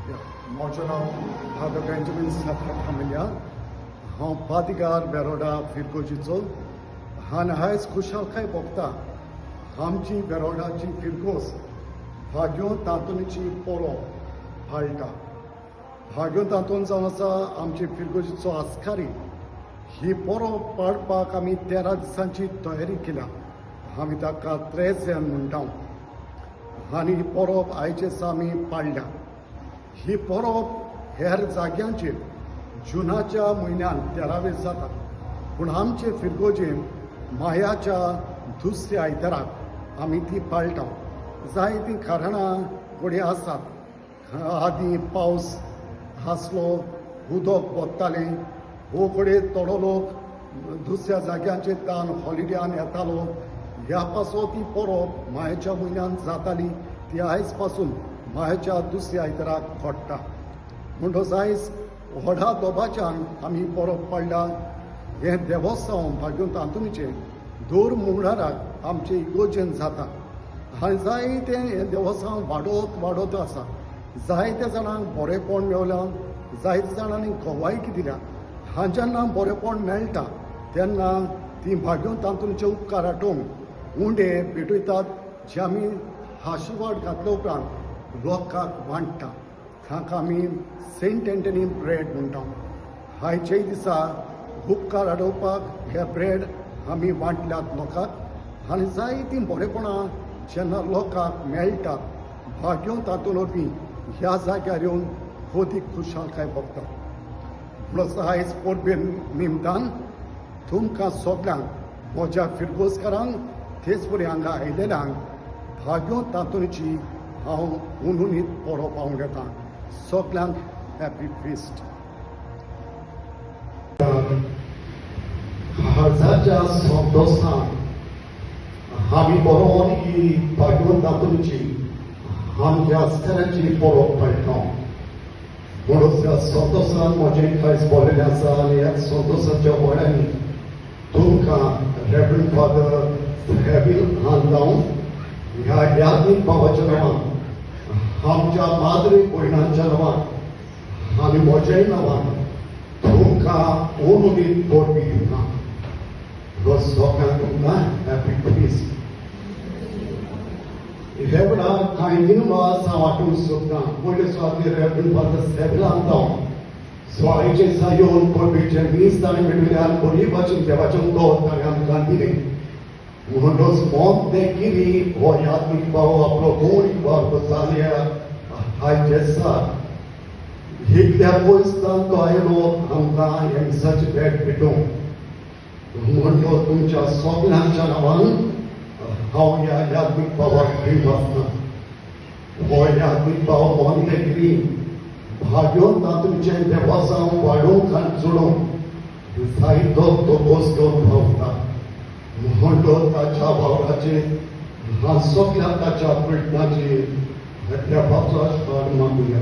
म्हजें नांव father Benjamin साखर हांव पातिगार बेरोडा फिरकोजीचो आनी आयज खुशालकाय भोगता आमची बेरोडाची फिरकोस भाग्यो तांतुणीची पोरो पाळटा. भाग्यो तांतून जावन आसा आमची फिरकोजीचो आस्कारी. ही पोरो पाळपाक आमी 13 दिसांची तयारी केल्या. आमी ताका 13 म्हणटा आनी ही परब आयचेच आमी पाळल्या. ही परब हेर जाग्यांचेर जुनाच्या म्हयन्यान 13 जाता, पूण आमचे फिरगोजेन मायाच्या दुसऱ्या आयताराक आमी ती पाळटा. जायतीं कारणां फुडें आसात. आदीं पावस आसलो, उदक वत्तालें, हो फुडें थोडो लोक दुसऱ्या जाग्यांचेर तान हॉलिडेयान येतालो. ह्या पासो ती परब मायाच्या म्हयन्यान जाताली, ती आयज पासून मायाच्या दुसऱ्या आयताराक घडटा. म्हणटच आयज व्हडा दोबाच्यान आमी परब पाळ्ळा. हें देवस्थान भाग्यो तांतुणीचें दर मंगळाराक आमचे इगोर्जेन जाता आनी जायतें हें देवस्थान वाडत आसा. जायत्या जाणांक बरेंपण मेवलां, जायत्या जाणांनी गोवायकी दिल्या. हांव जेन्ना बरेंपण मेळटा तेन्ना ती भाग्यो तांतुणीचे उपकार आठोवंक उंडे भेटयतात, जे आमी आशिर्वाद घातल्या उपरांत लोकांक वांट्टा. ताका आमी सेंट एंटनी ब्रेड म्हणटा. आयच्याय दिसा उपकार आडोवपाक हे ब्रेड आमी वांटल्यात लोकांक आनी जायतीं बरेपणां जेन्ना लोकांक मेळटात, भाग्यो तातूंत वरवीं ह्या जाग्यार येवन खोदीक खुशालकाय भोगतात. म्हणून आयज परबे निमतान तुमकां सगळ्यांक, म्हज्या फिरगोसकारांक, तेच बरें हांगा आयिल्ल्यांक भाग्यो तांतुणीची हांव उनुनीत परब पावूंक येता. सगळ्यांक हॅपी फिस्ट. हाजाच्या सोदोसान आमी बरोवन ही भाग्यो तांतुणीची आमच्या आस्काराची परब पाळटा. म्हणून ह्या सोदोसान म्हजें कांयच बोलेलें आसा आनी ह्या सोदोसाच्या वड्यांनी तुमकां रेवरंड फादर हेविल हान लावन ह्या याज्ञीक भावाच्या नांवान, आमच्या माद्री भयणांच्या नांवान आनी म्हज्याय नांवान तुमकां उनुनीत परबी दिता. सगळ्यांक तुमकां हॅपी फिस्ट. हे वेळा कांय दिनवास हांव वाटूंक सोदतां. पयले सुवातेर रेवरंड फादर हेविल हान लावन सो आयचे दिसा येवन परबीचे मीस ताणें मेळयल्यार बरे भाशेन देवाचें उदक ताणें आमकां दिलें. म्हणटच मोग ते गिरी हो याज्ञीक भाव आपलो कोण वार जाल्या आयचे दिसा इतल्या पयसतान तो आयलो आमकां हे मिसाची भेट भेटोवंक. म्हणटच तुमच्या सगळ्यांच्या नांवान हांव ह्या याज्ञीक भावाक भेट वाचतां. हो याज्ञीक भाव मोनतेगिरी भाग्यो तांतुणीचें देवासांव वाडोवंक आनी जोडोवंक जायतो तोपोस घेवन भोंवता. म्हणटच ताच्या वावराचेर हांव सगळ्या ताच्या प्रयत्नाचेर देवाचो आस्वाद मागुया.